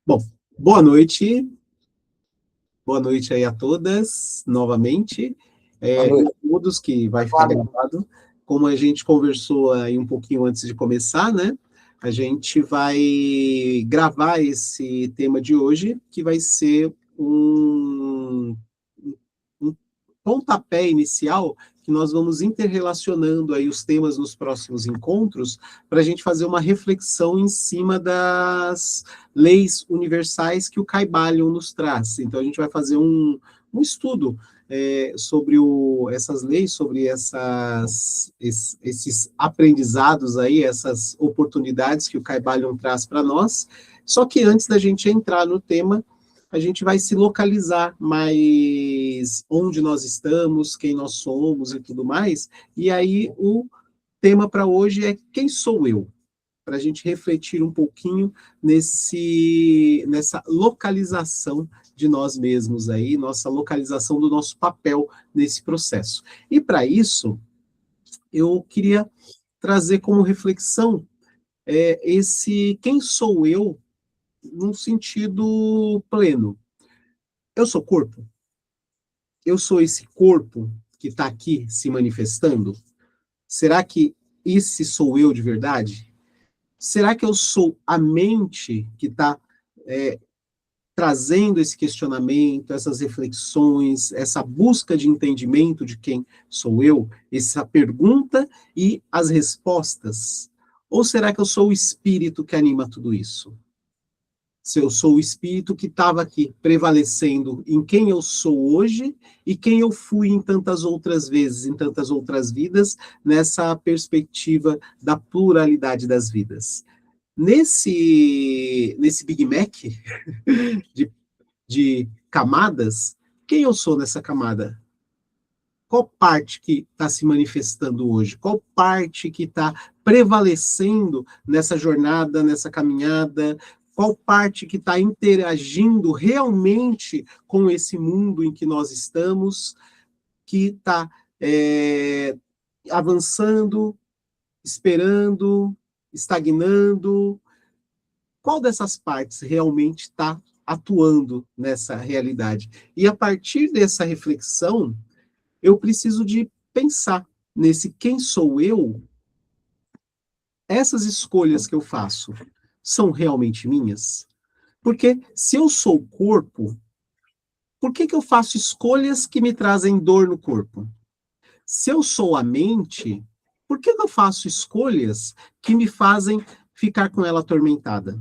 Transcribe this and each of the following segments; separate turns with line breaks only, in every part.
Bom, boa noite aí a todas, novamente, todos que vai ficar gravado. Como a gente conversou aí um pouquinho antes de começar, né? A gente vai gravar esse tema de hoje, que vai ser um pontapé inicial que nós vamos interrelacionando aí os temas nos próximos encontros para a gente fazer uma reflexão em cima das leis universais que o Kybalion nos traz. Então, a gente vai fazer um estudo sobre essas leis, sobre esses aprendizados aí, essas oportunidades que o Kybalion traz para nós. Só que antes da gente entrar no tema, a gente vai se localizar mais onde nós estamos, quem nós somos e tudo mais. E aí o tema para hoje é quem sou eu? Para a gente refletir um pouquinho nessa localização de nós mesmos aí, nossa localização do nosso papel nesse processo. E para isso, eu queria trazer como reflexão esse quem sou eu num sentido pleno. Eu sou corpo? Eu sou esse corpo que está aqui se manifestando? Será que esse sou eu de verdade? Será que eu sou a mente que está trazendo esse questionamento, essas reflexões, essa busca de entendimento de quem sou eu, essa pergunta e as respostas? Ou será que eu sou o espírito que anima tudo isso? Se eu sou o espírito que estava aqui prevalecendo em quem eu sou hoje e quem eu fui em tantas outras vezes, em tantas outras vidas, nessa perspectiva da pluralidade das vidas. Nesse Big Mac de camadas, quem eu sou nessa camada? Qual parte que está se manifestando hoje? Qual parte que está prevalecendo nessa jornada, nessa caminhada? Qual parte que está interagindo realmente com esse mundo em que nós estamos, que está avançando, esperando, estagnando? Qual dessas partes realmente está atuando nessa realidade? E a partir dessa reflexão, eu preciso de pensar nesse quem sou eu. Essas escolhas que eu faço são realmente minhas? Porque se eu sou o corpo, por que eu faço escolhas que me trazem dor no corpo? Se eu sou a mente, por que eu faço escolhas que me fazem ficar com ela atormentada?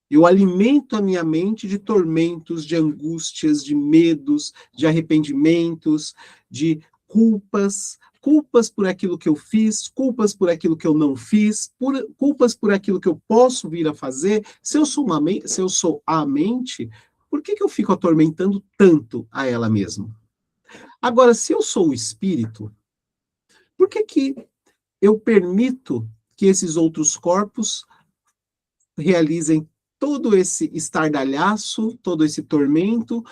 Eu alimento a minha mente de tormentos, de angústias, de medos, de arrependimentos, de culpas, culpas por aquilo que eu fiz, culpas por aquilo que eu não fiz, culpas por aquilo que eu posso vir a fazer. Se eu sou a mente, por que eu fico atormentando tanto a ela mesma? Agora, se eu sou o espírito, por que eu permito que esses outros corpos realizem todo esse estardalhaço, todo esse tormento,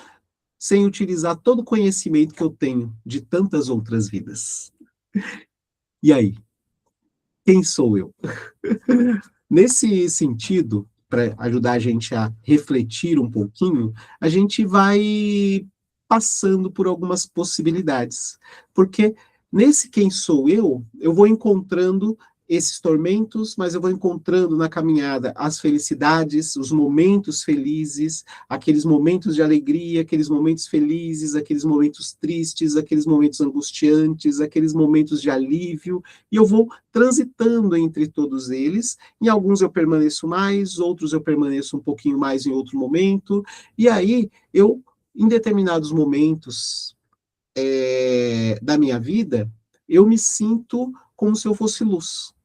sem utilizar todo o conhecimento que eu tenho de tantas outras vidas? E aí? Quem sou eu? Nesse sentido, para ajudar a gente a refletir um pouquinho, a gente vai passando por algumas possibilidades. Porque nesse quem sou eu vou encontrando esses tormentos, mas eu vou encontrando na caminhada as felicidades, os momentos felizes, aqueles momentos de alegria, aqueles momentos felizes, aqueles momentos tristes, aqueles momentos angustiantes, aqueles momentos de alívio, e eu vou transitando entre todos eles. Em alguns eu permaneço mais, outros eu permaneço um pouquinho mais em outro momento, e aí eu, em determinados momentos da minha vida, eu me sinto como se eu fosse luz,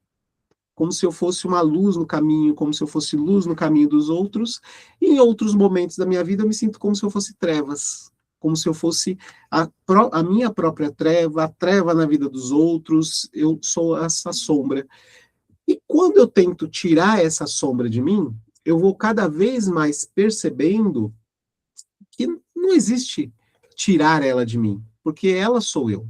como se eu fosse uma luz no caminho, como se eu fosse luz no caminho dos outros, e em outros momentos da minha vida eu me sinto como se eu fosse trevas, como se eu fosse a minha própria treva, a treva na vida dos outros, eu sou essa sombra. E quando eu tento tirar essa sombra de mim, eu vou cada vez mais percebendo que não existe tirar ela de mim, porque ela sou eu.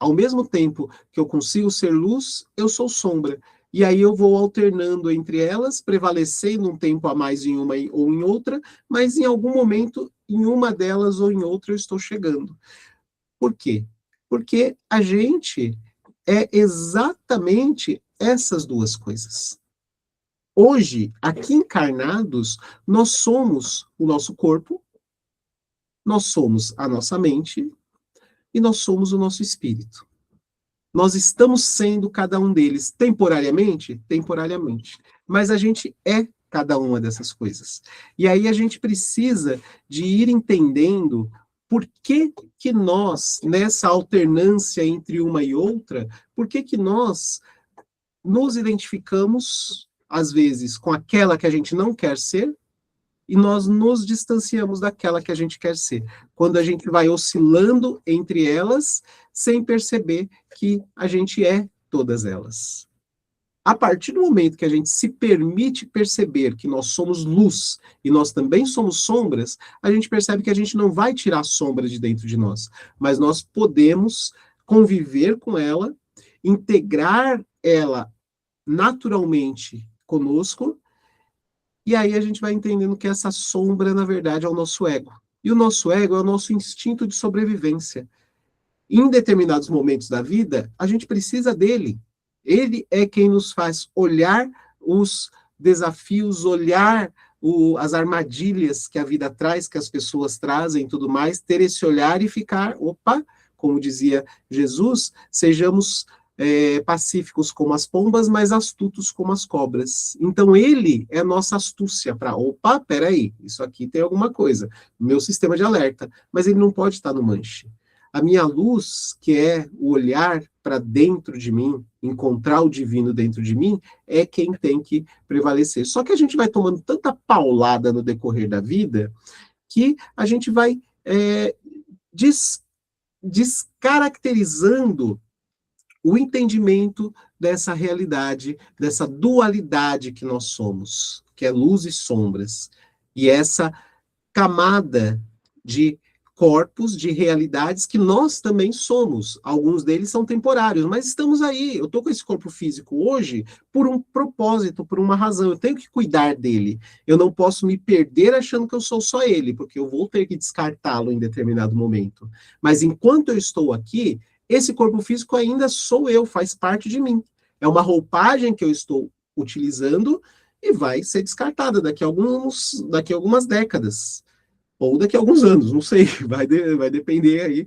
Ao mesmo tempo que eu consigo ser luz, eu sou sombra. e aí eu vou alternando entre elas, prevalecendo um tempo a mais em uma ou em outra, mas em algum momento, em uma delas ou em outra, eu estou chegando. Por quê? Porque a gente é exatamente essas duas coisas. Hoje, aqui encarnados, nós somos o nosso corpo, nós somos a nossa mente e nós somos o nosso espírito. Nós estamos sendo cada um deles temporariamente? Temporariamente. Mas a gente é cada uma dessas coisas. E aí a gente precisa de ir entendendo por que que nós, nessa alternância entre uma e outra, por que que nós nos identificamos, às vezes, com aquela que a gente não quer ser, e nós nos distanciamos daquela que a gente quer ser. Quando a gente vai oscilando entre elas, sem perceber que a gente é todas elas. A partir do momento que a gente se permite perceber que nós somos luz e nós também somos sombras, a gente percebe que a gente não vai tirar a sombra de dentro de nós, mas nós podemos conviver com ela, integrar ela naturalmente conosco, e aí a gente vai entendendo que essa sombra, na verdade, é o nosso ego. E o nosso ego é o nosso instinto de sobrevivência. Em determinados momentos da vida, a gente precisa dele. Ele é quem nos faz olhar os desafios, olhar as armadilhas que a vida traz, que as pessoas trazem e tudo mais, ter esse olhar e ficar, opa, como dizia Jesus, sejamos pacíficos como as pombas, mas astutos como as cobras. Então ele é nossa astúcia para, opa, peraí, isso aqui tem alguma coisa, meu sistema de alerta, mas ele não pode estar no manche. A minha luz, que é o olhar para dentro de mim, encontrar o divino dentro de mim, é quem tem que prevalecer. Só que a gente vai tomando tanta paulada no decorrer da vida que a gente vai descaracterizando o entendimento dessa realidade, dessa dualidade que nós somos, que é luz e sombras. E essa camada de corpos, de realidades que nós também somos. Alguns deles são temporários, mas estamos aí. Eu estou com esse corpo físico hoje por um propósito, por uma razão. Eu tenho que cuidar dele. Eu não posso me perder achando que eu sou só ele, porque eu vou ter que descartá-lo em determinado momento. Mas enquanto eu estou aqui, esse corpo físico ainda sou eu, faz parte de mim. É uma roupagem que eu estou utilizando e vai ser descartada daqui a algumas décadas. Ou daqui a alguns anos, não sei, vai depender aí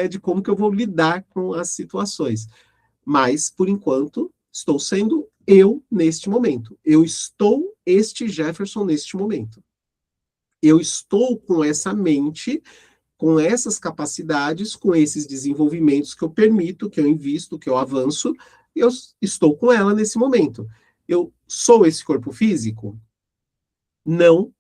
de como que eu vou lidar com as situações. Mas, por enquanto, estou sendo eu neste momento. Eu estou este Jefferson neste momento. Eu estou com essa mente, com essas capacidades, com esses desenvolvimentos que eu permito, que eu invisto, que eu avanço, eu estou com ela nesse momento. Eu sou esse corpo físico? Não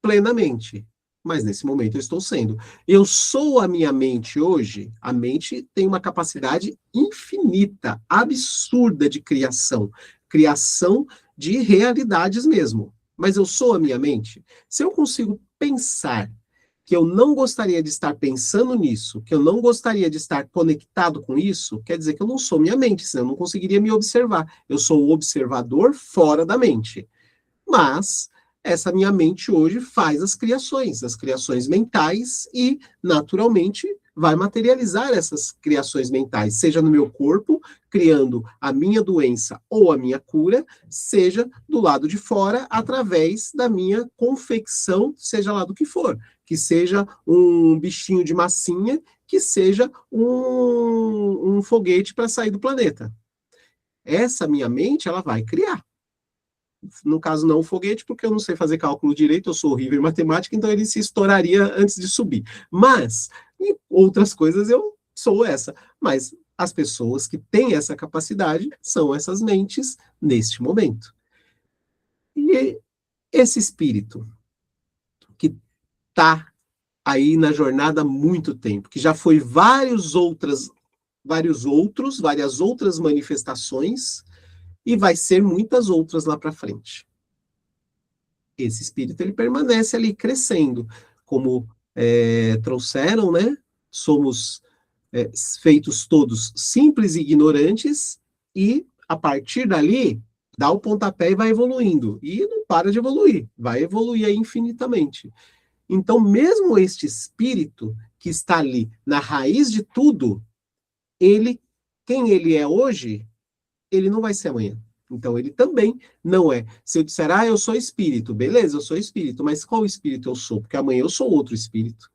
plenamente, mas nesse momento eu estou sendo. Eu sou a minha mente hoje? A mente tem uma capacidade infinita, absurda de criação de realidades mesmo. Mas eu sou a minha mente? Se eu consigo pensar que eu não gostaria de estar pensando nisso, que eu não gostaria de estar conectado com isso, quer dizer que eu não sou minha mente, senão eu não conseguiria me observar. Eu sou o observador fora da mente. Mas essa minha mente hoje faz as criações mentais, e, naturalmente, vai materializar essas criações mentais, seja no meu corpo, criando a minha doença ou a minha cura, seja do lado de fora, através da minha confecção, seja lá do que for, que seja um bichinho de massinha, que seja um foguete para sair do planeta. Essa minha mente, ela vai criar. No caso, não o foguete, porque eu não sei fazer cálculo direito, eu sou horrível em matemática, então ele se estouraria antes de subir. Mas, em outras coisas, eu sou essa. Mas as pessoas que têm essa capacidade são essas mentes neste momento. E esse espírito que está aí na jornada há muito tempo, que já foi várias outras manifestações, e vai ser muitas outras lá para frente. Esse espírito ele permanece ali crescendo, como trouxeram, né? Somos feitos todos simples e ignorantes, e a partir dali, dá o pontapé e vai evoluindo. E não para de evoluir, vai evoluir aí infinitamente. Então, mesmo este espírito que está ali na raiz de tudo, quem ele é hoje, ele não vai ser amanhã. Então, ele também não é. Se eu disser, eu sou espírito, beleza, eu sou espírito, mas qual espírito eu sou? Porque amanhã eu sou outro espírito.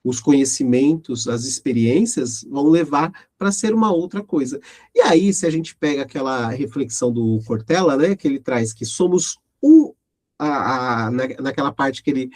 Os conhecimentos, as experiências vão levar para ser uma outra coisa. E aí, se a gente pega aquela reflexão do Cortella, né, que ele traz que somos naquela parte que ele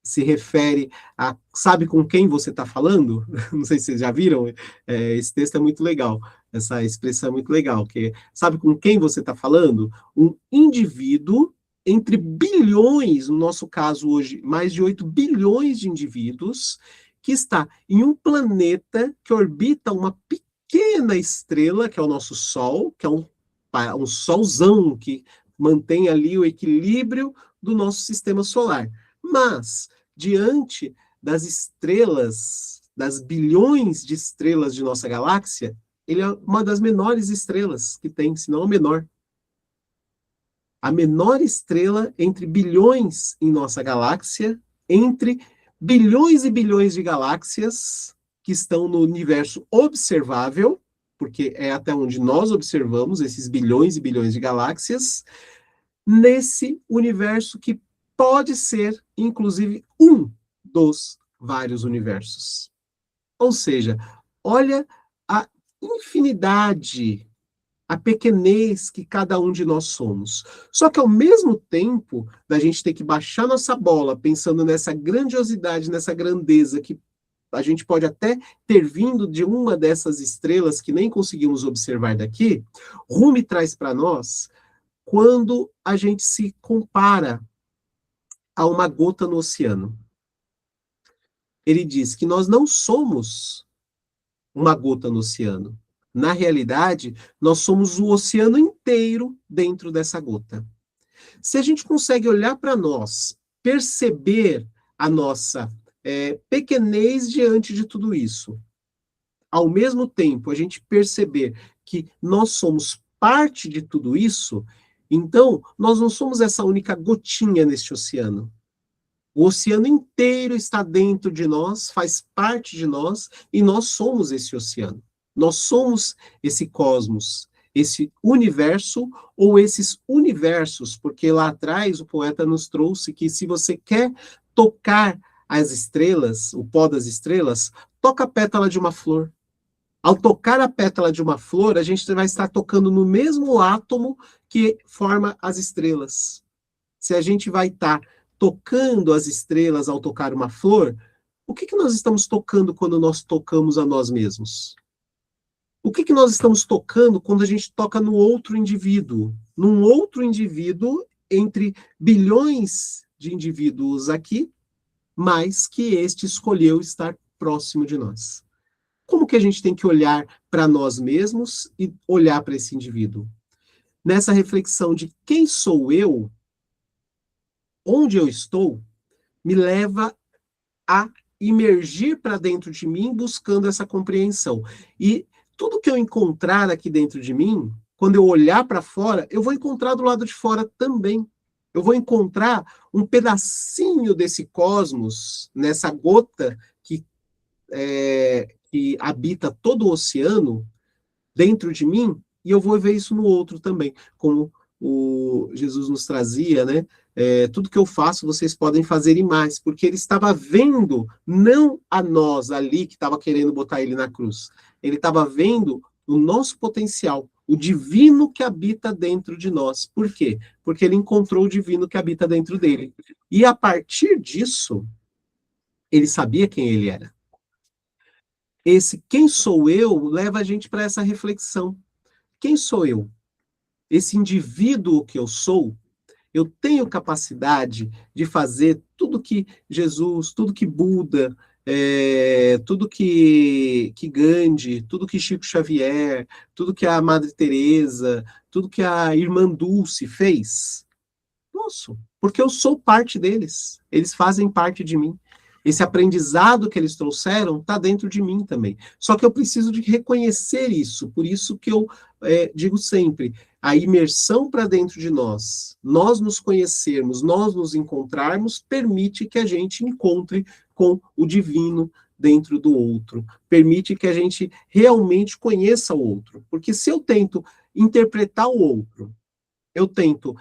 se refere a sabe com quem você está falando? Não sei se vocês já viram, esse texto é muito legal, essa expressão é muito legal, que sabe com quem você está falando? Um indivíduo entre bilhões, no nosso caso hoje, mais de 8 bilhões de indivíduos, que está em um planeta que orbita uma pequena estrela, que é o nosso Sol, que é um solzão que mantém ali o equilíbrio do nosso sistema solar. Mas, diante das estrelas, das bilhões de estrelas de nossa galáxia, ele é uma das menores estrelas que tem, se não a menor. A menor estrela entre bilhões em nossa galáxia, entre bilhões e bilhões de galáxias que estão no universo observável, porque é até onde nós observamos esses bilhões e bilhões de galáxias, nesse universo que pode ser, inclusive, um dos vários universos. Ou seja, olha a infinidade, a pequenez que cada um de nós somos. Só que, ao mesmo tempo, da gente ter que baixar nossa bola, pensando nessa grandiosidade, nessa grandeza que a gente pode até ter vindo de uma dessas estrelas que nem conseguimos observar daqui, Rumi traz para nós quando a gente se compara a uma gota no oceano. Ele diz que nós não somos uma gota no oceano. Na realidade, nós somos o oceano inteiro dentro dessa gota. Se a gente consegue olhar para nós, perceber a nossa pequenez diante de tudo isso, ao mesmo tempo a gente perceber que nós somos parte de tudo isso, então nós não somos essa única gotinha neste oceano. O oceano inteiro está dentro de nós, faz parte de nós, e nós somos esse oceano. Nós somos esse cosmos, esse universo, ou esses universos, porque lá atrás o poeta nos trouxe que se você quer tocar as estrelas, o pó das estrelas, toca a pétala de uma flor. Ao tocar a pétala de uma flor, a gente vai estar tocando no mesmo átomo que forma as estrelas. Se a gente vai estar tocando as estrelas ao tocar uma flor, o que nós estamos tocando quando nós tocamos a nós mesmos? O que nós estamos tocando quando a gente toca no outro indivíduo? Num outro indivíduo, entre bilhões de indivíduos aqui, mas que este escolheu estar próximo de nós. Como que a gente tem que olhar para nós mesmos e olhar para esse indivíduo? Nessa reflexão de quem sou eu, onde eu estou, me leva a imergir para dentro de mim buscando essa compreensão. E tudo que eu encontrar aqui dentro de mim, quando eu olhar para fora, eu vou encontrar do lado de fora também. Eu vou encontrar um pedacinho desse cosmos, nessa gota que habita todo o oceano, dentro de mim, e eu vou ver isso no outro também, como o Jesus nos trazia, né? Tudo que eu faço, vocês podem fazer e mais, porque ele estava vendo, não a nós ali, que estava querendo botar ele na cruz, ele estava vendo o nosso potencial, o divino que habita dentro de nós. Por quê? Porque ele encontrou o divino que habita dentro dele. E a partir disso, ele sabia quem ele era. Esse quem sou eu leva a gente para essa reflexão. Quem sou eu? Esse indivíduo que eu sou, eu tenho capacidade de fazer tudo que Jesus, tudo que Buda, tudo que Gandhi, tudo que Chico Xavier, tudo que a Madre Teresa, tudo que a Irmã Dulce fez? Nossa, porque eu sou parte deles. Eles fazem parte de mim. Esse aprendizado que eles trouxeram está dentro de mim também. Só que eu preciso de reconhecer isso. Por isso que eu digo sempre, a imersão para dentro de nós nos conhecermos, nós nos encontrarmos, permite que a gente encontre com o divino dentro do outro, permite que a gente realmente conheça o outro. Porque se eu tento interpretar o outro, eu tento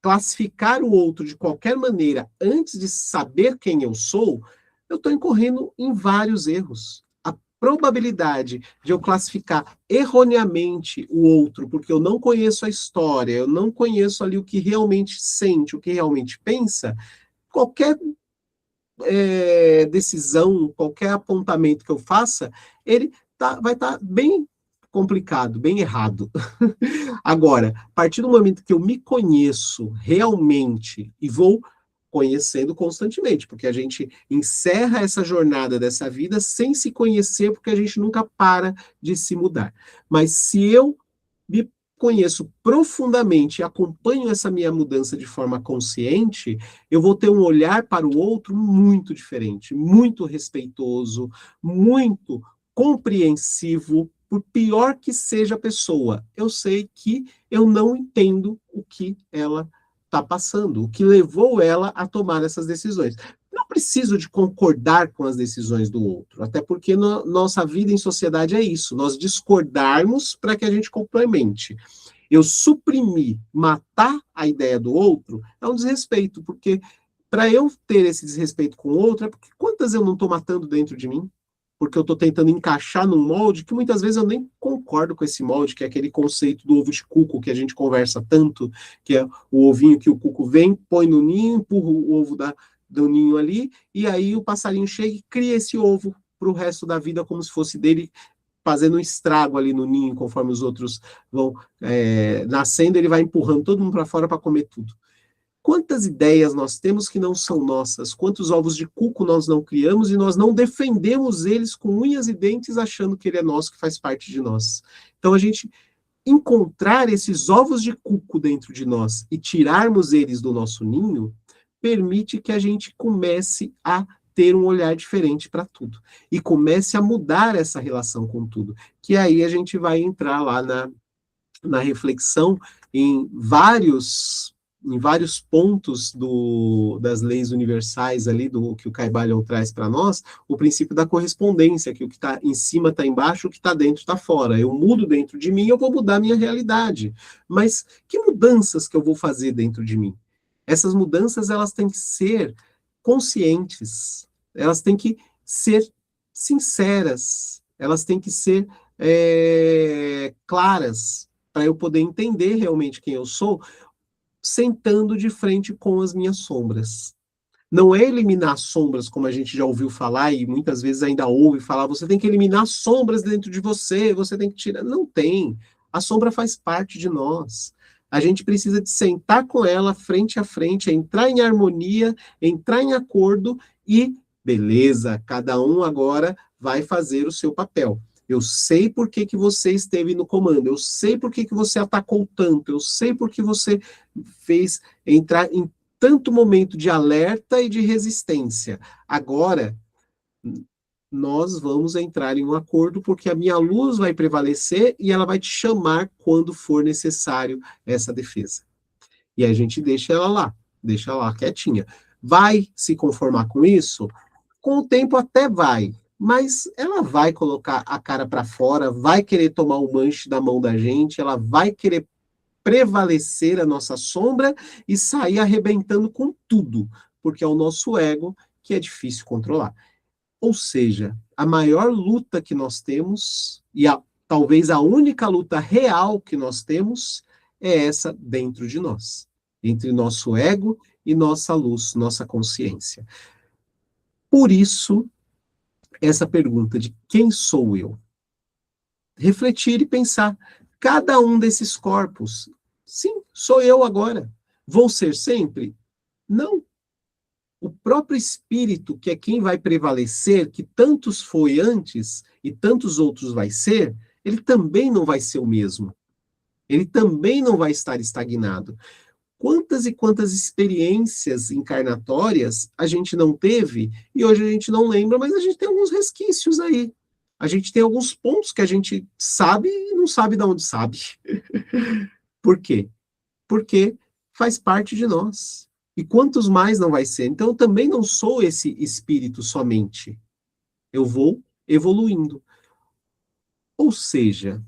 classificar o outro de qualquer maneira antes de saber quem eu sou, eu estou incorrendo em vários erros. A probabilidade de eu classificar erroneamente o outro, porque eu não conheço a história, eu não conheço ali o que realmente sente, o que realmente pensa, qualquer decisão, qualquer apontamento que eu faça, ele vai estar bem complicado, bem errado. Agora, a partir do momento que eu me conheço realmente e vou conhecendo constantemente, porque a gente encerra essa jornada dessa vida sem se conhecer, porque a gente nunca para de se mudar. Mas se eu me conheço profundamente e acompanho essa minha mudança de forma consciente, eu vou ter um olhar para o outro muito diferente, muito respeitoso, muito compreensivo, por pior que seja a pessoa. Eu sei que eu não entendo o que ela está passando, o que levou ela a tomar essas decisões. Não preciso de concordar com as decisões do outro, até porque nossa vida em sociedade é isso, nós discordarmos para que a gente complemente. Eu suprimir, matar a ideia do outro é um desrespeito, porque para eu ter esse desrespeito com o outro, é porque quantas eu não estou matando dentro de mim? Porque eu estou tentando encaixar num molde que muitas vezes eu nem concordo com esse molde, que é aquele conceito do ovo de cuco que a gente conversa tanto, que é o ovinho que o cuco vem, põe no ninho, empurra o ovo do ninho ali, e aí o passarinho chega e cria esse ovo para o resto da vida como se fosse dele, fazendo um estrago ali no ninho, conforme os outros vão nascendo, ele vai empurrando todo mundo para fora para comer tudo. Quantas ideias nós temos que não são nossas? Quantos ovos de cuco nós não criamos e nós não defendemos eles com unhas e dentes, achando que ele é nosso, que faz parte de nós? Então, a gente encontrar esses ovos de cuco dentro de nós e tirarmos eles do nosso ninho, permite que a gente comece a ter um olhar diferente para tudo. E comece a mudar essa relação com tudo. Que aí a gente vai entrar lá na reflexão em vários pontos das leis universais ali, do que o Caibalion traz para nós, o princípio da correspondência, que o que está em cima está embaixo, o que está dentro está fora. Eu mudo dentro de mim, eu vou mudar a minha realidade. Mas que mudanças que eu vou fazer dentro de mim? Essas mudanças, elas têm que ser conscientes, elas têm que ser sinceras, elas têm que ser claras, para eu poder entender realmente quem eu sou, sentando de frente com as minhas sombras. Não é eliminar sombras, como a gente já ouviu falar, e muitas vezes ainda ouve falar, você tem que eliminar sombras dentro de você, você tem que tirar. Não tem. A sombra faz parte de nós. A gente precisa de sentar com ela frente a frente, entrar em harmonia, entrar em acordo e, beleza, cada um agora vai fazer o seu papel. Eu sei por que você esteve no comando, eu sei por que você atacou tanto, eu sei por que você fez entrar em tanto momento de alerta e de resistência. Agora, nós vamos entrar em um acordo porque a minha luz vai prevalecer e ela vai te chamar quando for necessário essa defesa. E a gente deixa lá quietinha. Vai se conformar com isso? Com o tempo até vai, mas ela vai colocar a cara para fora, vai querer tomar o manche da mão da gente, ela vai querer prevalecer a nossa sombra e sair arrebentando com tudo, porque é o nosso ego que é difícil controlar. Ou seja, a maior luta que nós temos, e talvez a única luta real que nós temos, é essa dentro de nós, entre nosso ego e nossa luz, nossa consciência. Por isso, essa pergunta de quem sou eu? Refletir e pensar, cada um desses corpos, sim, sou eu agora. Vou ser sempre? Não. O próprio espírito, que é quem vai prevalecer, que tantos foi antes e tantos outros vai ser, ele também não vai ser o mesmo. Ele também não vai estar estagnado. Quantas e quantas experiências encarnatórias a gente não teve e hoje a gente não lembra, mas a gente tem alguns resquícios aí. A gente tem alguns pontos que a gente sabe e não sabe de onde sabe. Por quê? Porque faz parte de nós. E quantos mais não vai ser? Então, eu também não sou esse espírito somente. Eu vou evoluindo. Ou seja,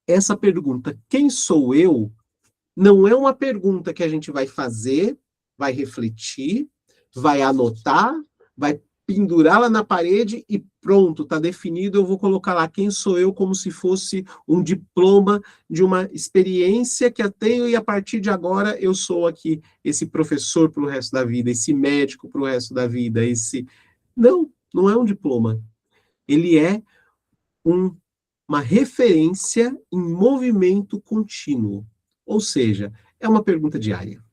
essa pergunta, quem sou eu, não é uma pergunta que a gente vai fazer, vai refletir, vai anotar, vai pendurar lá na parede e pronto, está definido, eu vou colocar lá quem sou eu como se fosse um diploma de uma experiência que eu tenho e a partir de agora eu sou aqui esse professor para o resto da vida, esse médico para o resto da vida, esse... Não, não é um diploma. Ele é um uma referência em movimento contínuo. Ou seja, é uma pergunta diária.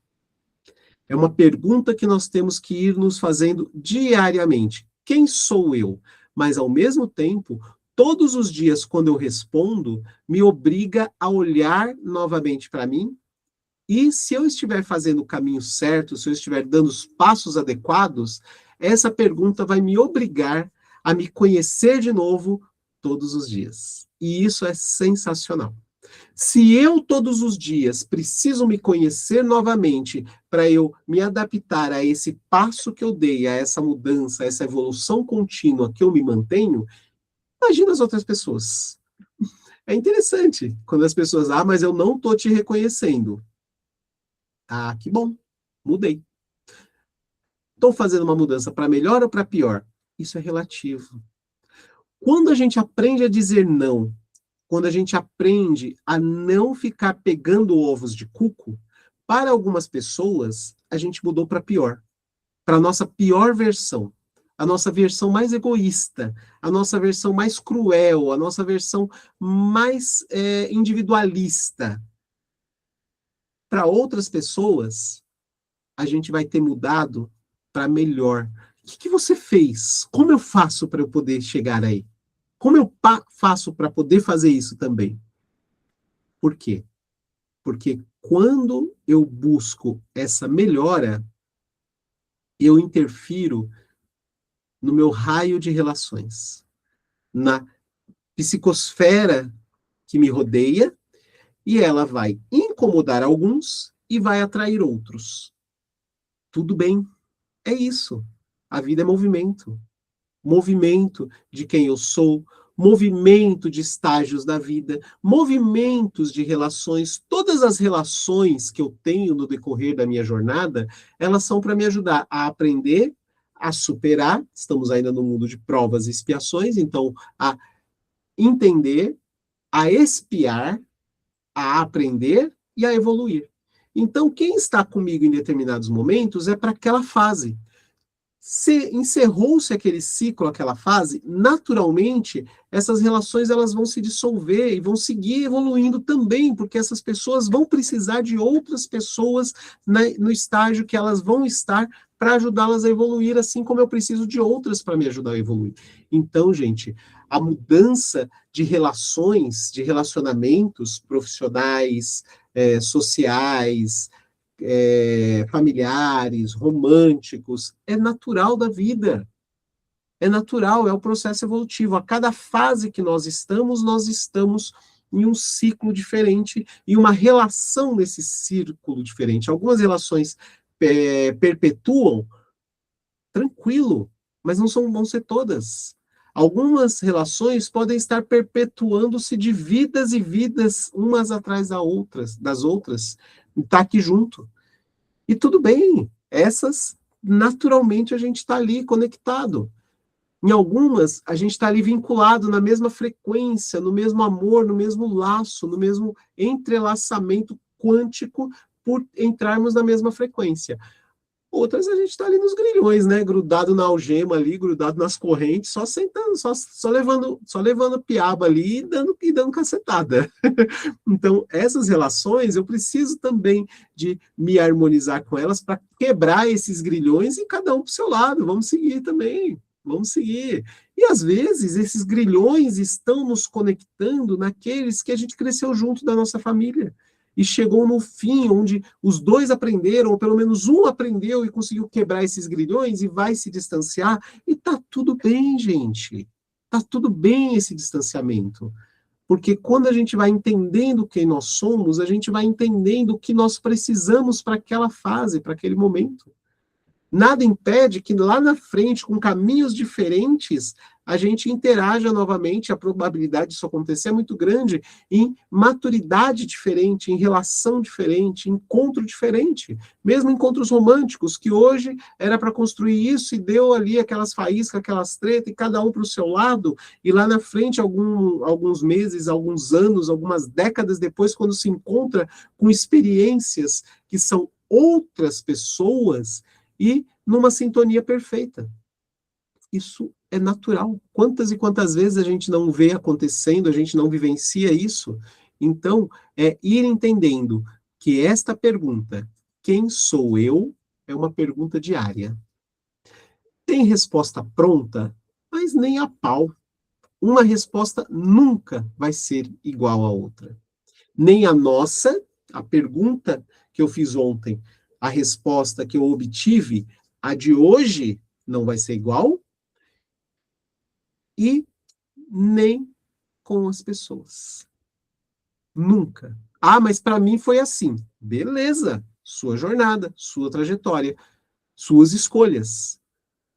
É uma pergunta que nós temos que ir nos fazendo diariamente. Quem sou eu? Mas, ao mesmo tempo, todos os dias, quando eu respondo, me obriga a olhar novamente para mim. E se eu estiver fazendo o caminho certo, se eu estiver dando os passos adequados, essa pergunta vai me obrigar a me conhecer de novo todos os dias. E isso é sensacional. Se eu todos os dias preciso me conhecer novamente para eu me adaptar a esse passo que eu dei, a essa mudança, a essa evolução contínua que eu me mantenho, imagina as outras pessoas. É interessante quando as pessoas, mas eu não estou te reconhecendo. Ah, que bom, mudei. Estou fazendo uma mudança para melhor ou para pior? Isso é relativo. Quando a gente aprende a dizer não, quando a gente aprende a não ficar pegando ovos de cuco, para algumas pessoas, a gente mudou para pior. Para a nossa pior versão. A nossa versão mais egoísta, a nossa versão mais cruel, a nossa versão mais individualista. Para outras pessoas, a gente vai ter mudado para melhor. O que você fez? Como eu faço para eu poder chegar aí? Como eu faço para poder fazer isso também? Por quê? Porque quando eu busco essa melhora, eu interfiro no meu raio de relações, na psicosfera que me rodeia, e ela vai incomodar alguns e vai atrair outros. Tudo bem, é isso. A vida é movimento. Movimento de quem eu sou, movimento de estágios da vida, movimentos de relações. Todas as relações que eu tenho no decorrer da minha jornada, elas são para me ajudar a aprender, a superar. Estamos ainda no mundo de provas e expiações, então a entender, a expiar, a aprender e a evoluir. Então, quem está comigo em determinados momentos é para aquela fase. Se encerrou-se aquele ciclo, aquela fase, naturalmente, essas relações elas vão se dissolver e vão seguir evoluindo também, porque essas pessoas vão precisar de outras pessoas no estágio que elas vão estar para ajudá-las a evoluir, assim como eu preciso de outras para me ajudar a evoluir. Então, gente, a mudança de relações, de relacionamentos profissionais, sociais, familiares, românticos, é natural da vida. É natural, é o processo evolutivo. A cada fase que nós estamos em um ciclo diferente e uma relação nesse círculo diferente. Algumas relações perpetuam, tranquilo, mas não vão ser todas. Algumas relações podem estar perpetuando-se de vidas e vidas, umas atrás das outras, e tá aqui junto. E tudo bem, essas, naturalmente, a gente está ali conectado. Em algumas, a gente está ali vinculado na mesma frequência, no mesmo amor, no mesmo laço, no mesmo entrelaçamento quântico, por entrarmos na mesma frequência. Outras a gente está ali nos grilhões, né? Grudado na algema ali, grudado nas correntes, só sentando, só levando piaba ali e dando cacetada. Então, essas relações, eu preciso também de me harmonizar com elas para quebrar esses grilhões e cada um para o seu lado. Vamos seguir também. Vamos seguir. E às vezes esses grilhões estão nos conectando naqueles que a gente cresceu junto da nossa família. E chegou no fim, onde os dois aprenderam, ou pelo menos um aprendeu e conseguiu quebrar esses grilhões e vai se distanciar, e tá tudo bem, gente. tá tudo bem esse distanciamento. Porque quando a gente vai entendendo quem nós somos, a gente vai entendendo o que nós precisamos para aquela fase, para aquele momento. Nada impede que lá na frente, com caminhos diferentes, a gente interaja novamente. A probabilidade disso acontecer é muito grande em maturidade diferente, em relação diferente, encontro diferente. Mesmo encontros românticos, que hoje era para construir isso e deu ali aquelas faíscas, aquelas tretas, e cada um para o seu lado, e lá na frente, alguns meses, alguns anos, algumas décadas depois, quando se encontra com experiências que são outras pessoas, e numa sintonia perfeita. Isso é natural. Quantas e quantas vezes a gente não vê acontecendo, a gente não vivencia isso? Então, é ir entendendo que esta pergunta, quem sou eu, é uma pergunta diária. Tem resposta pronta, mas nem a pau. Uma resposta nunca vai ser igual à outra. Nem a nossa, a pergunta que eu fiz ontem, a resposta que eu obtive, a de hoje não vai ser igual, e nem com as pessoas. Nunca. Ah, mas para mim foi assim. Beleza, sua jornada, sua trajetória, suas escolhas.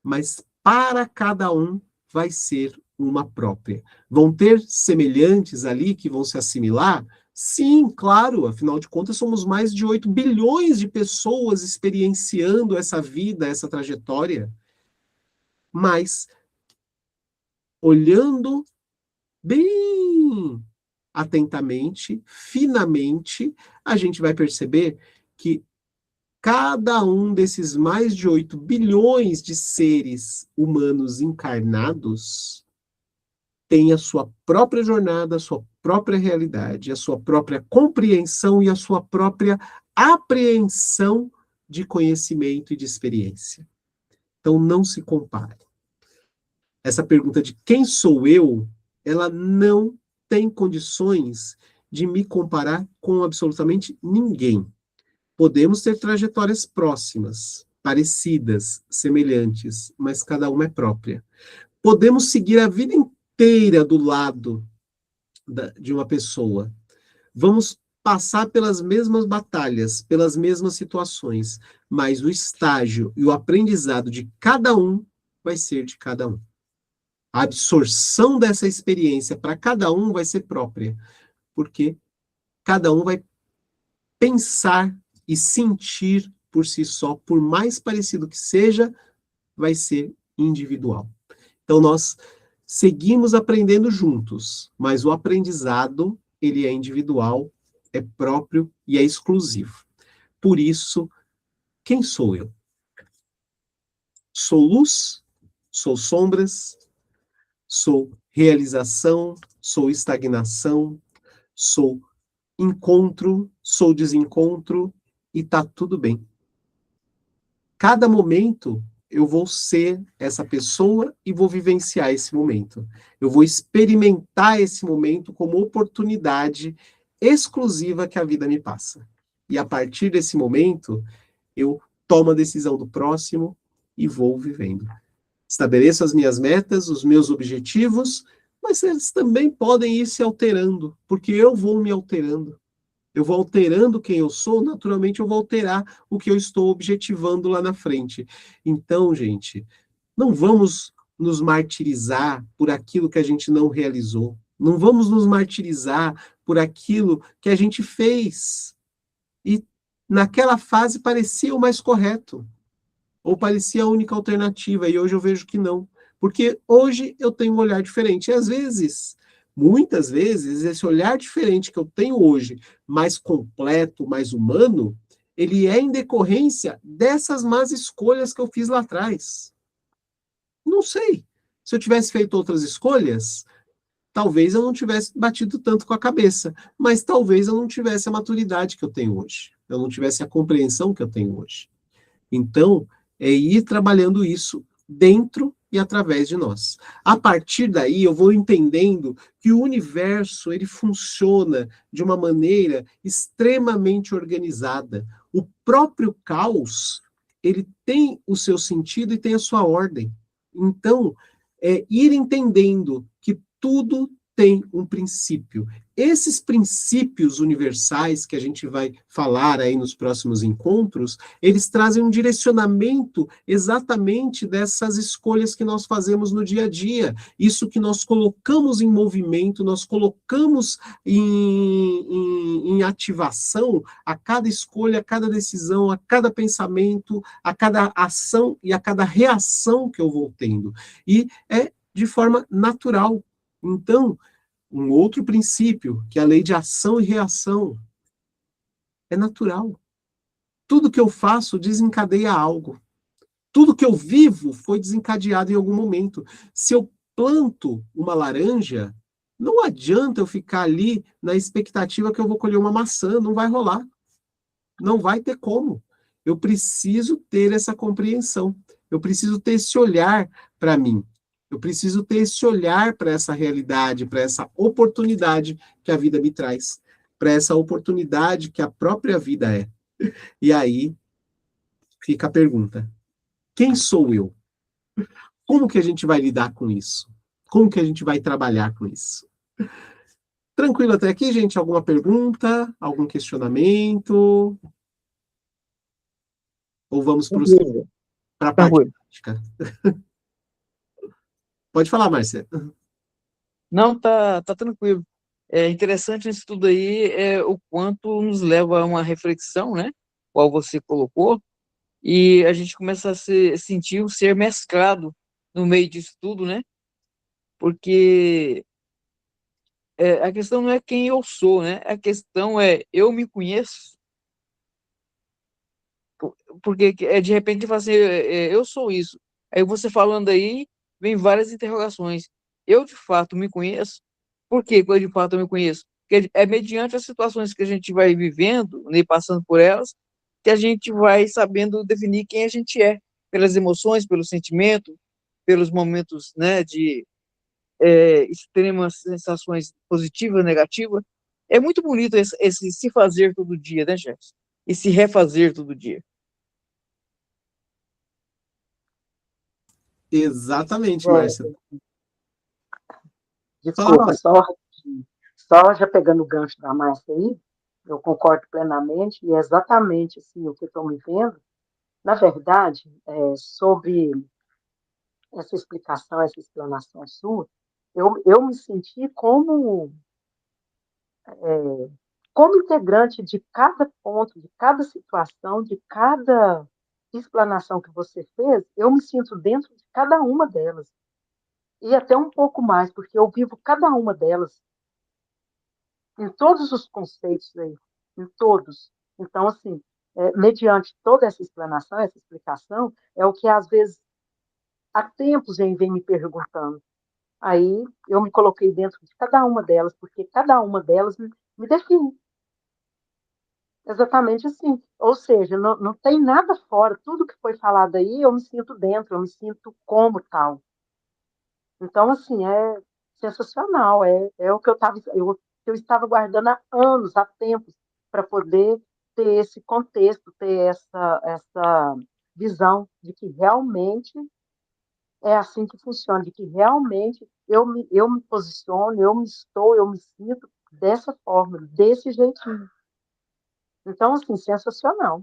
Mas para cada um vai ser uma própria. Vão ter semelhantes ali que vão se assimilar? Sim, claro, afinal de contas somos mais de 8 bilhões de pessoas experienciando essa vida, essa trajetória. Mas, olhando bem atentamente, finamente, a gente vai perceber que cada um desses mais de 8 bilhões de seres humanos encarnados tem a sua própria jornada, a sua própria realidade, a sua própria compreensão e a sua própria apreensão de conhecimento e de experiência. Então, não se compare. Essa pergunta de quem sou eu, ela não tem condições de me comparar com absolutamente ninguém. Podemos ter trajetórias próximas, parecidas, semelhantes, mas cada uma é própria. Podemos seguir a vida inteira do lado de uma pessoa. Vamos passar pelas mesmas batalhas, pelas mesmas situações, mas o estágio e o aprendizado de cada um vai ser de cada um. A absorção dessa experiência para cada um vai ser própria, porque cada um vai pensar e sentir por si só, por mais parecido que seja, vai ser individual. Então, nós seguimos aprendendo juntos, mas o aprendizado, ele é individual, é próprio e é exclusivo. Por isso, quem sou eu? Sou luz? Sou sombras? Sou realização? Sou estagnação? Sou encontro? Sou desencontro? E tá tudo bem. Cada momento eu vou ser essa pessoa e vou vivenciar esse momento. Eu vou experimentar esse momento como oportunidade exclusiva que a vida me passa. E a partir desse momento, eu tomo a decisão do próximo e vou vivendo. Estabeleço as minhas metas, os meus objetivos, mas eles também podem ir se alterando, porque eu vou me alterando. Eu vou alterando quem eu sou, naturalmente eu vou alterar o que eu estou objetivando lá na frente. Então, gente, não vamos nos martirizar por aquilo que a gente não realizou. Não vamos nos martirizar por aquilo que a gente fez. E naquela fase parecia o mais correto, ou parecia a única alternativa, e hoje eu vejo que não. Porque hoje eu tenho um olhar diferente. E às vezes, muitas vezes, esse olhar diferente que eu tenho hoje, mais completo, mais humano, ele é em decorrência dessas más escolhas que eu fiz lá atrás. Não sei. Se eu tivesse feito outras escolhas, talvez eu não tivesse batido tanto com a cabeça, mas talvez eu não tivesse a maturidade que eu tenho hoje. Eu não tivesse a compreensão que eu tenho hoje. Então, é ir trabalhando isso dentro e através de nós. A partir daí, eu vou entendendo que o universo ele funciona de uma maneira extremamente organizada. O próprio caos, ele tem o seu sentido e tem a sua ordem. Então, é ir entendendo que tudo tem um princípio. Esses princípios universais que a gente vai falar aí nos próximos encontros, eles trazem um direcionamento exatamente dessas escolhas que nós fazemos no dia a dia. Isso que nós colocamos em movimento, nós colocamos em ativação a cada escolha, a cada decisão, a cada pensamento, a cada ação e a cada reação que eu vou tendo. E é de forma natural. Então, um outro princípio, que é a lei de ação e reação, é natural. Tudo que eu faço desencadeia algo. Tudo que eu vivo foi desencadeado em algum momento. Se eu planto uma laranja, não adianta eu ficar ali na expectativa que eu vou colher uma maçã, não vai rolar. Não vai ter como. Eu preciso ter essa compreensão. Eu preciso ter esse olhar para mim. Eu preciso ter esse olhar para essa realidade, para essa oportunidade que a vida me traz, para essa oportunidade que a própria vida é. E aí fica a pergunta: quem sou eu? Como que a gente vai lidar com isso? Como que a gente vai trabalhar com isso? Tranquilo até aqui, gente? Alguma pergunta? Algum questionamento? Ou vamos
Tranquilo,
para a parte
tranquilo.
prática? Pode falar, Márcia.
Não, tá tranquilo. É interessante isso tudo aí, o quanto nos leva a uma reflexão, né? Qual você colocou, e a gente começa a sentir o ser mesclado no meio disso tudo, né? Porque a questão não é quem eu sou, né? A questão é eu me conheço, porque de repente fala assim, eu sou isso. Aí você falando aí, vem várias interrogações. Eu de fato me conheço? Por que eu de fato me conheço? Porque é mediante as situações que a gente vai vivendo, né, passando por elas, que a gente vai sabendo definir quem a gente é, pelas emoções, pelo sentimento, pelos momentos, né, de extremas sensações positivas, negativas. É muito bonito esse se fazer todo dia, né, Jefferson? E se refazer todo dia.
Exatamente, Márcia.
É,
Fala,
desculpa,
Rosa.
só já pegando o gancho da Márcia aí, eu concordo plenamente, e é exatamente assim, o que eu estou me vendo. Na verdade, sobre essa explicação, essa explanação sua, eu me senti como integrante de cada ponto, de cada situação, de cada explanação que você fez, eu me sinto dentro de cada uma delas. E até um pouco mais, porque eu vivo cada uma delas em todos os conceitos aí, em todos. Então, assim, mediante toda essa explanação, essa explicação, é o que às vezes há tempos vem me perguntando. Aí eu me coloquei dentro de cada uma delas, porque cada uma delas me define. Exatamente assim. Ou seja, não tem nada fora, tudo que foi falado aí, eu me sinto dentro, eu me sinto como tal. Então, assim, é sensacional. É o que eu estava guardando há anos, há tempos, para poder ter esse contexto, ter essa visão de que realmente é assim que funciona, de que realmente eu me posiciono, eu me sinto dessa forma, desse jeitinho. Então, assim, sensacional.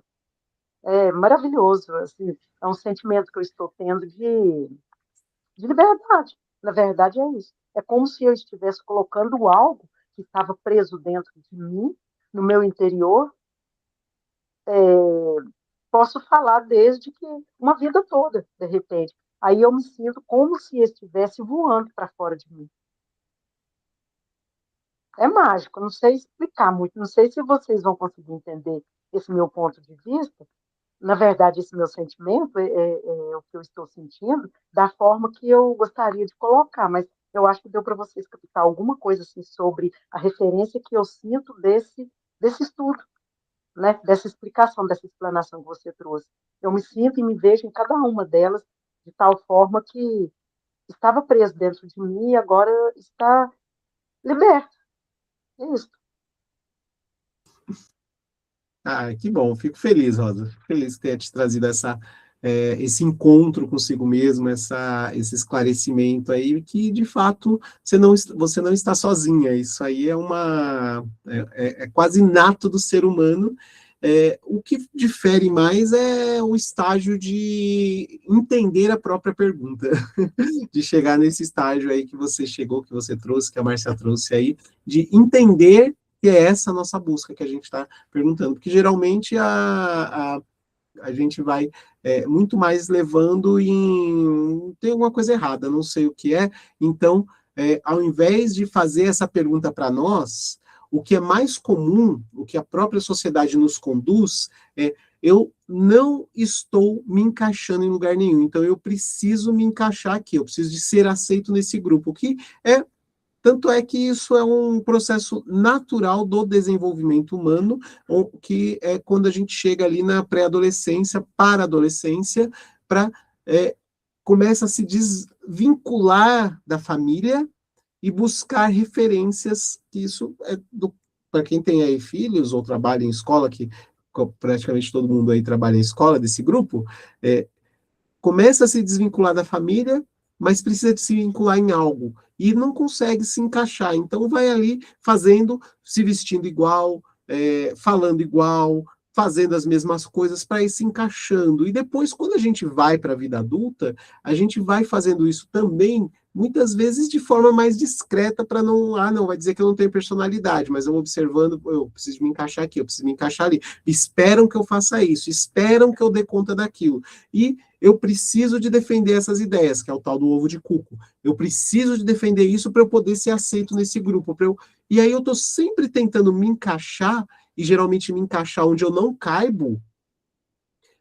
É maravilhoso. Assim, é um sentimento que eu estou tendo de liberdade. Na verdade, é isso. É como se eu estivesse colocando algo que estava preso dentro de mim, no meu interior. Posso falar desde que uma vida toda, de repente. Aí eu me sinto como se estivesse voando para fora de mim. É mágico, não sei explicar muito, não sei se vocês vão conseguir entender esse meu ponto de vista. Na verdade, esse meu sentimento é o que eu estou sentindo, da forma que eu gostaria de colocar, mas eu acho que deu para vocês captar alguma coisa assim sobre a referência que eu sinto desse estudo, né? Dessa explicação, dessa explanação que você trouxe. Eu me sinto e me vejo em cada uma delas de tal forma que estava preso dentro de mim e agora está liberto. É isso.
Ah, que bom. Fico feliz, Rosa. Fico feliz que tenha te trazido essa esse encontro consigo mesmo, esse esclarecimento aí, que de fato você não está sozinha. Isso aí é quase inato do ser humano. O que difere mais é o estágio de entender a própria pergunta, de chegar nesse estágio aí que você chegou, que você trouxe, que a Márcia trouxe aí, de entender que é essa a nossa busca que a gente está perguntando, porque geralmente a gente vai muito mais levando em tem alguma coisa errada, não sei o que é. Então, ao invés de fazer essa pergunta para nós, o que é mais comum, o que a própria sociedade nos conduz, é eu não estou me encaixando em lugar nenhum, então eu preciso me encaixar aqui, eu preciso de ser aceito nesse grupo, que é tanto é que isso é um processo natural do desenvolvimento humano, que é quando a gente chega ali na pré-adolescência, para a adolescência, para começa a se desvincular da família e buscar referências, que isso para quem tem aí filhos ou trabalha em escola, que praticamente todo mundo aí trabalha em escola desse grupo, começa a se desvincular da família, mas precisa de se vincular em algo e não consegue se encaixar. Então vai ali fazendo, se vestindo igual, falando igual, fazendo as mesmas coisas para ir se encaixando. E depois, quando a gente vai para a vida adulta, a gente vai fazendo isso também, muitas vezes de forma mais discreta, para não vai dizer que eu não tenho personalidade, mas eu observando, eu preciso me encaixar aqui, eu preciso me encaixar ali. Esperam que eu faça isso, esperam que eu dê conta daquilo. E eu preciso de defender essas ideias, que é o tal do ovo de cuco. Eu preciso de defender isso para eu poder ser aceito nesse grupo. E aí eu estou sempre tentando me encaixar, e geralmente me encaixar onde eu não caibo,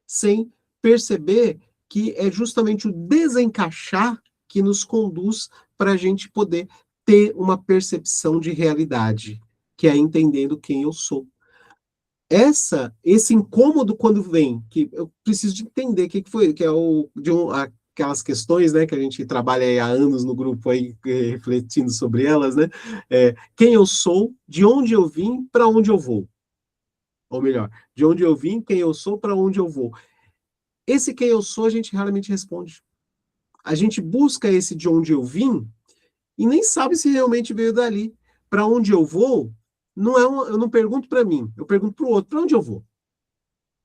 sem perceber que é justamente o desencaixar que nos conduz para a gente poder ter uma percepção de realidade, que é entendendo quem eu sou. Esse incômodo quando vem, que eu preciso de entender o que foi, que é aquelas questões, né, que a gente trabalha aí há anos no grupo aí, refletindo sobre elas, né? Quem eu sou, de onde eu vim, para onde eu vou. Ou melhor, de onde eu vim, quem eu sou, para onde eu vou. Esse quem eu sou, a gente raramente responde. A gente busca esse de onde eu vim e nem sabe se realmente veio dali. Para onde eu vou, eu não pergunto para mim, eu pergunto para o outro, para onde eu vou?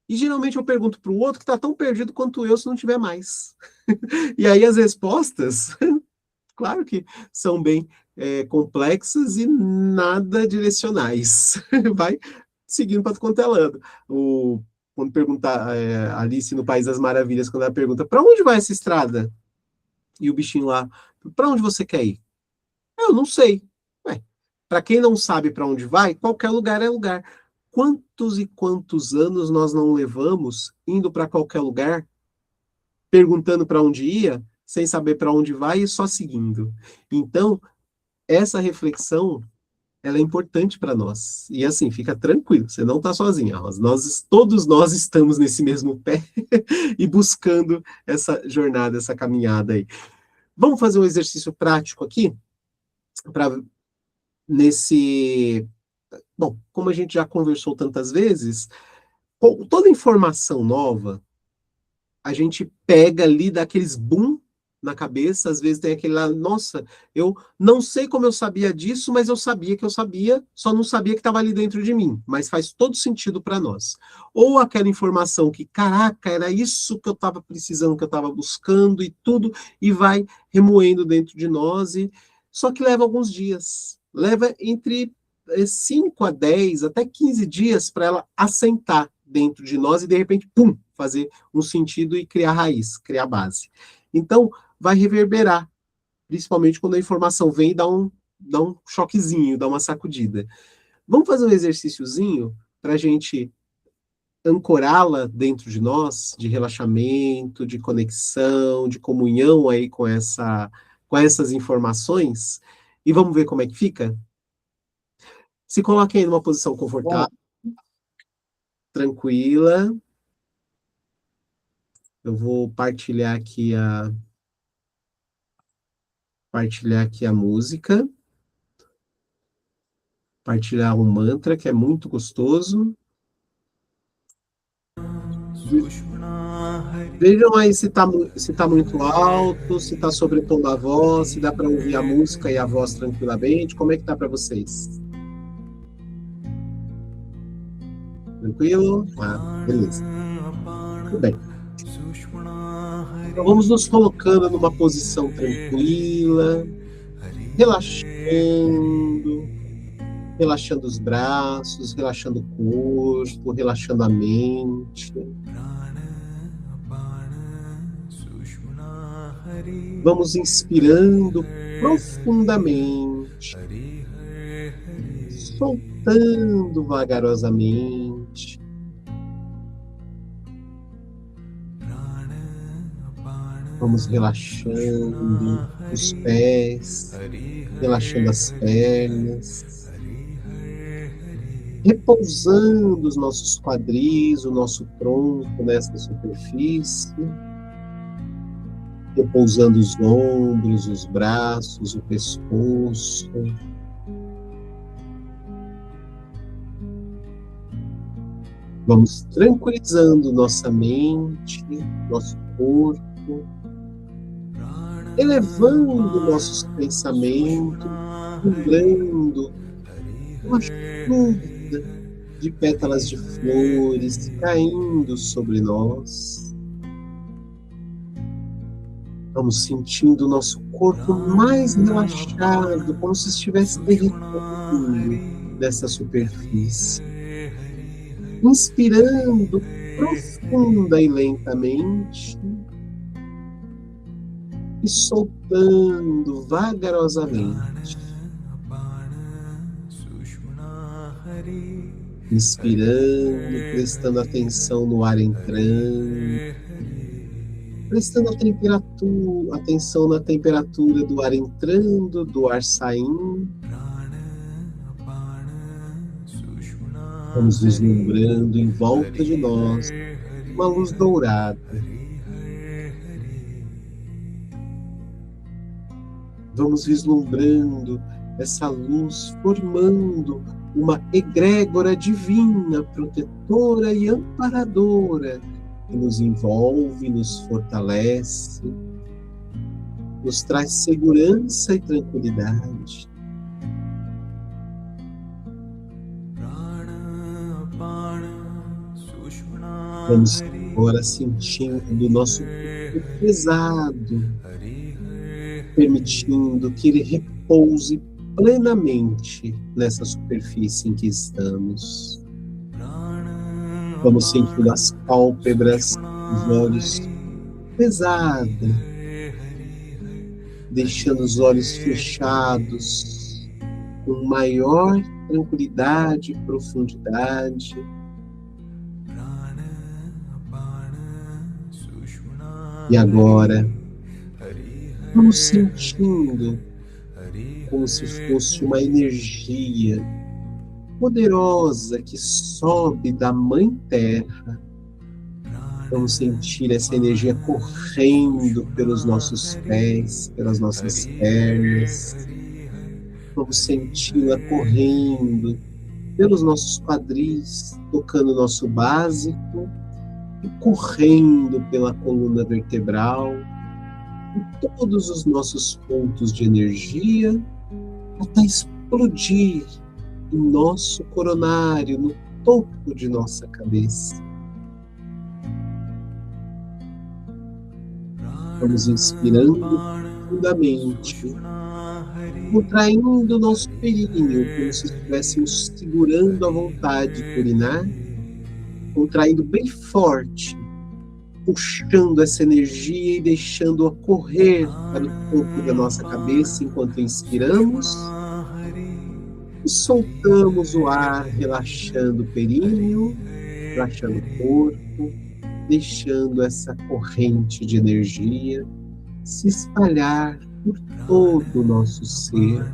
E geralmente eu pergunto para o outro que está tão perdido quanto eu, se não tiver mais. E aí as respostas, claro que são bem complexas e nada direcionais. Vai seguindo para quanto é lado. Quando perguntar Alice no País das Maravilhas, quando ela pergunta, para onde vai essa estrada? E o bichinho lá, para onde você quer ir? Eu não sei. Para quem não sabe para onde vai, qualquer lugar é lugar. Quantos e quantos anos nós não levamos indo para qualquer lugar, perguntando para onde ia, sem saber para onde vai e só seguindo? Então, essa reflexão, ela é importante para nós. E assim, fica tranquilo, você não está sozinha. Todos nós estamos nesse mesmo pé e buscando essa jornada, essa caminhada aí. Vamos fazer um exercício prático aqui, para nesse. Bom, como a gente já conversou tantas vezes, toda informação nova, a gente pega ali, dá aqueles boom na cabeça, às vezes tem aquele lá, nossa, eu não sei como eu sabia disso, mas eu sabia que eu sabia, só não sabia que estava ali dentro de mim, mas faz todo sentido para nós. Ou aquela informação que, caraca, era isso que eu estava precisando, que eu estava buscando e tudo, e vai remoendo dentro de nós, só que leva alguns dias, leva entre 5 a 10, até 15 dias para ela assentar dentro de nós e, de repente, pum, fazer um sentido e criar raiz, criar base. Então, vai reverberar, principalmente quando a informação vem e dá um choquezinho, dá uma sacudida. Vamos fazer um exercíciozinho para a gente ancorá-la dentro de nós, de relaxamento, de conexão, de comunhão aí com essas informações, e vamos ver como é que fica? Se coloque aí numa posição confortável, tranquila. Eu vou partilhar aqui a música, partilhar um mantra que é muito gostoso. Vejam aí se tá muito alto, se está sobrepondo a voz, se dá para ouvir a música e a voz tranquilamente. Como é que tá para vocês? Tranquilo? Ah, beleza. Tudo bem. Então vamos nos colocando numa posição tranquila, relaxando os braços, relaxando o corpo, relaxando a mente. Vamos inspirando profundamente, soltando vagarosamente. Vamos relaxando os pés, relaxando as pernas, repousando os nossos quadris, o nosso tronco nessa superfície, repousando os ombros, os braços, o pescoço. Vamos tranquilizando nossa mente, nosso corpo, elevando nossos pensamentos, lembrando uma chuva de pétalas de flores caindo sobre nós. Vamos sentindo o nosso corpo mais relaxado, como se estivesse derretendo dessa superfície. Inspirando profunda e lentamente e soltando vagarosamente. Inspirando, prestando atenção no ar entrando, prestando atenção na temperatura do ar entrando, do ar saindo. Vamos vislumbrando em volta de nós uma luz dourada. Vamos vislumbrando essa luz formando uma egrégora divina, protetora e amparadora, que nos envolve, nos fortalece, nos traz segurança e tranquilidade. Vamos agora sentindo o nosso corpo pesado, permitindo que ele repouse plenamente nessa superfície em que estamos. Vamos sentindo as pálpebras, os olhos pesados, deixando os olhos fechados com maior tranquilidade e profundidade. E agora, vamos sentindo como se fosse uma energia poderosa que sobe da Mãe Terra. Vamos sentir essa energia correndo pelos nossos pés, pelas nossas pernas. Vamos senti-la correndo pelos nossos quadris, tocando o nosso básico e correndo pela coluna vertebral, e todos os nossos pontos de energia, até explodir em nosso coronário, no topo de nossa cabeça. Vamos inspirando profundamente, contraindo o nosso períneo, como se estivéssemos segurando a vontade de urinar, contraindo bem forte, puxando essa energia e deixando-a correr para o topo da nossa cabeça enquanto inspiramos e soltamos o ar, relaxando o períneo, relaxando o corpo, deixando essa corrente de energia se espalhar por todo o nosso ser.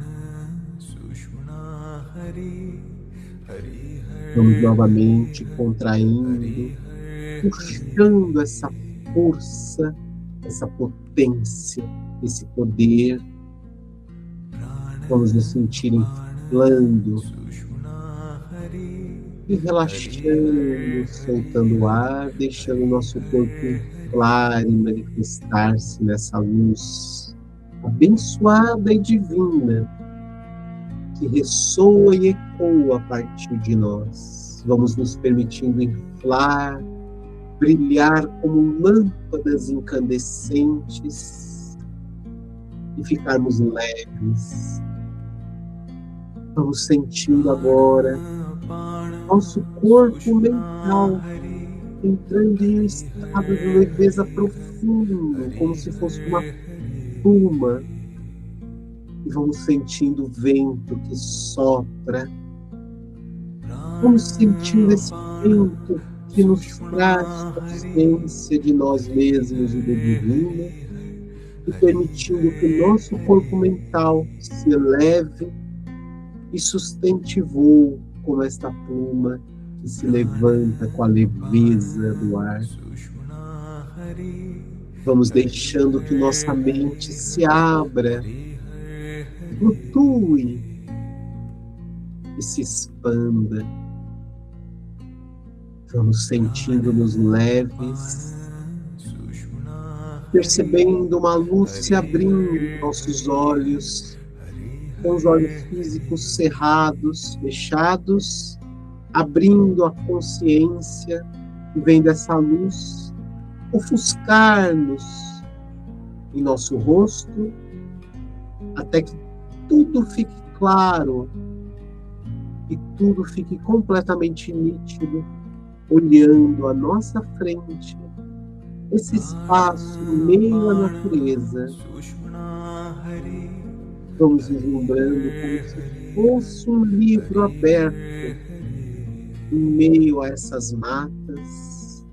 Vamos novamente contraindo, puxando essa força, essa potência, esse poder. Vamos nos sentir inflando E relaxando, soltando o ar, deixando o nosso corpo inflar e manifestar-se nessa luz abençoada e divina que ressoa e ecoa a partir de nós. Vamos nos permitindo inflar, brilhar como lâmpadas incandescentes e ficarmos leves. Vamos sentindo agora nosso corpo mental entrando em um estado de leveza profundo, como se fosse uma pluma. E vamos sentindo o vento que sopra. Vamos sentindo esse vento que nos traz consciência de nós mesmos e do divino, e permitindo que o nosso corpo mental se eleve e sustente voo como esta pluma que se levanta com a leveza do ar. Vamos deixando que nossa mente se abra, flutue e se expanda. Vamos sentindo-nos leves, percebendo uma luz se abrindo em nossos olhos, com os olhos físicos cerrados, fechados, abrindo a consciência e vendo essa luz ofuscar-nos em nosso rosto, até que tudo fique claro e tudo fique completamente nítido, olhando à nossa frente, esse espaço em meio à natureza. Vamos vislumbrando como se fosse um livro aberto em meio a essas matas,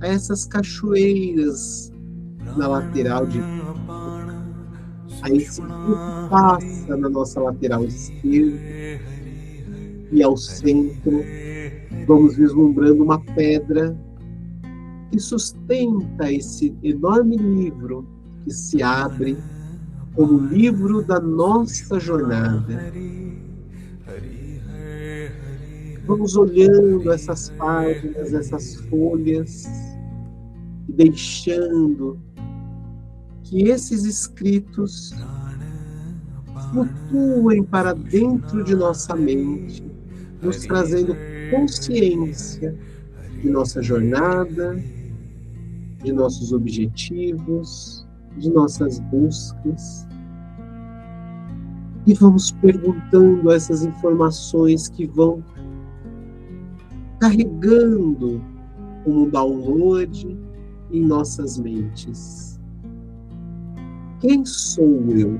a essas cachoeiras na lateral de a esse rio que passa na nossa lateral esquerda, e ao centro vamos vislumbrando uma pedra que sustenta esse enorme livro que se abre como o livro da nossa jornada. Vamos olhando essas páginas, essas folhas, e deixando que esses escritos flutuem para dentro de nossa mente, nos trazendo consciência de nossa jornada, de nossos objetivos, de nossas buscas. E vamos perguntando essas informações que vão carregando como um download em nossas mentes. Quem sou eu?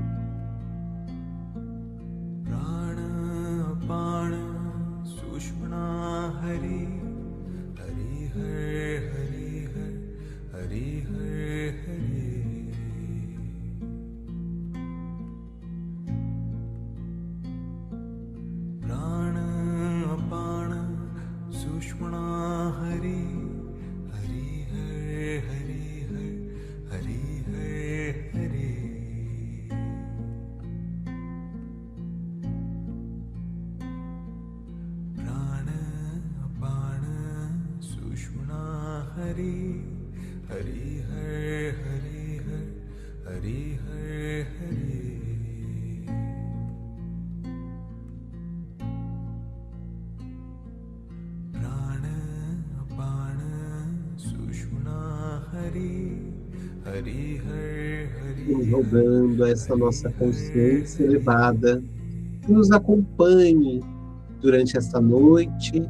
Vamos rodando essa nossa consciência elevada, que nos acompanhe durante esta noite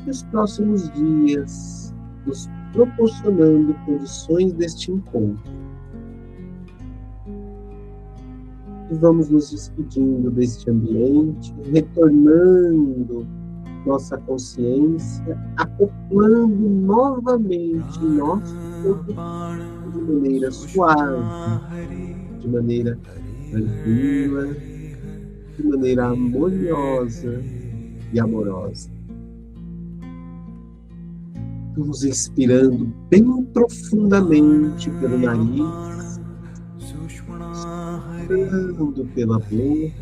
e os próximos dias, nos proporcionando condições deste encontro. E vamos nos despedindo deste ambiente, retornando nossa consciência, acoplando novamente nosso corpo de maneira suave, de maneira tranquila, de maneira harmoniosa e amorosa. Vamos inspirando bem profundamente pelo nariz, expirando pela boca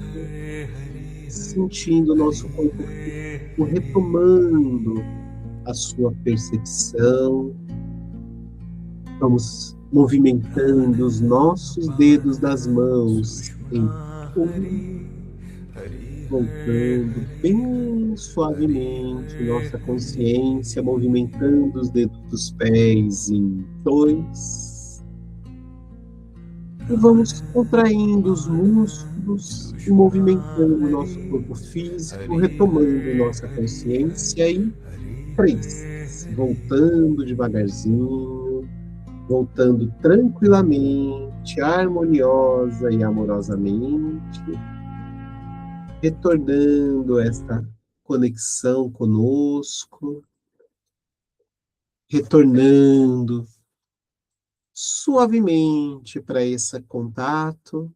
sentindo o nosso corpo físico retomando a sua percepção. Vamos movimentando os nossos dedos das mãos em voltando bem suavemente nossa consciência, movimentando os dedos dos pés em 2. E vamos contraindo os músculos e movimentando o nosso corpo físico, retomando nossa consciência em 3. Voltando devagarzinho, voltando tranquilamente, harmoniosa e amorosamente, retornando esta conexão conosco, retornando suavemente para esse contato,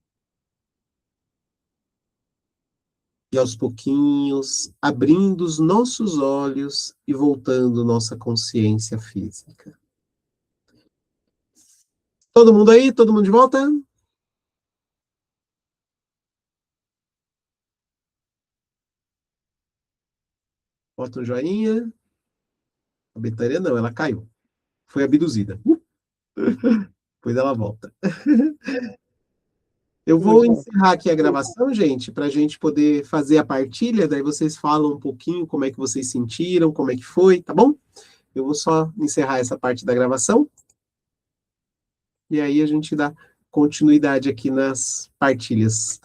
e aos pouquinhos abrindo os nossos olhos e voltando nossa consciência física. Todo mundo aí? Todo mundo de volta? Bota um joinha. A Betânia não, ela caiu. Foi abduzida. Depois ela volta. Eu vou encerrar aqui a gravação, gente, para a gente poder fazer a partilha, daí vocês falam um pouquinho como é que vocês sentiram, como é que foi, tá bom? Eu vou só encerrar essa parte da gravação, e aí a gente dá continuidade aqui nas partilhas.